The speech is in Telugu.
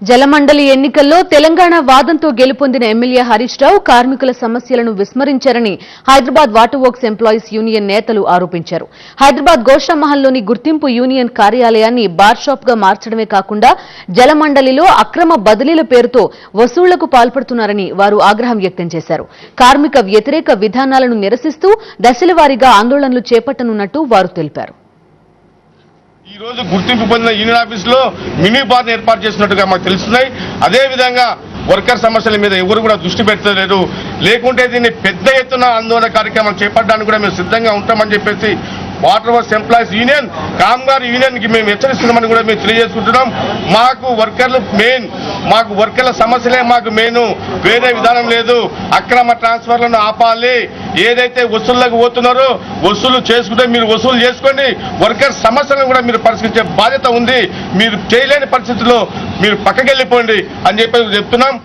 జలమండలి ఎన్నికల్లో తెలంగాణ వాదంతో గెలుపొందిన ఎమ్మెల్యే హరీష్ రావు కార్మికుల సమస్యలను విస్మరించారని Hyderabad water works employees union నేతలు ఆరోపించారు. హైదరాబాద్ గోషామహల్లోని గుర్తింపు యూనియన్ కార్యాలయాన్ని బార్ షాప్ గా మార్చడమే కాకుండా జలమండలిలో అక్రమ బదిలీల పేరుతో వసూళ్లకు పాల్పడుతున్నారని వారు ఆగ్రహం వ్యక్తం చేశారు. కార్మిక వ్యతిరేక విధానాలను నిరసిస్తూ దశలవారీగా ఆందోళనలు చేపట్టనున్నట్టు వారు తెలిపారు. ఈ రోజు గుర్తింపు పొందిన యూనియన్ ఆఫీస్ లో మినీ బార్ ఏర్పాటు చేసినట్టుగా మాకు తెలుస్తున్నాయి. అదే విధంగా వర్కర్ సమస్యల మీద ఎవరు కూడా దృష్టి పెట్టలేదు. లేకుంటే దీన్ని పెద్ద ఎత్తున ఆందోళన కార్యక్రమం చేపట్టడానికి కూడా మేము సిద్ధంగా ఉంటామని చెప్పేసి వాటర్ వర్క్స్ ఎంప్లాయీస్ యూనియన్ కామగారు యూనియన్ కి మేము హెచ్చరిస్తున్నామని కూడా మేము తెలియజేసుకుంటున్నాం. మాకు వర్కర్లు మెయిన్, మాకు వర్కర్ల సమస్యలే మాకు మెయిన్, వేరే విధానం లేదు. అక్రమ ట్రాన్స్ఫర్లను ఆపాలి. ఏదైతే వసూళ్లకు పోతున్నారో వసూలు చేసుకుంటే మీరు వసూలు చేసుకోండి. వర్కర్ సమస్యలను కూడా మీరు పరిష్కరించే బాధ్యత ఉంది. మీరు చేయలేని పరిస్థితుల్లో మీరు పక్కకెళ్ళిపోండి అని చెప్పి చెప్తున్నాం.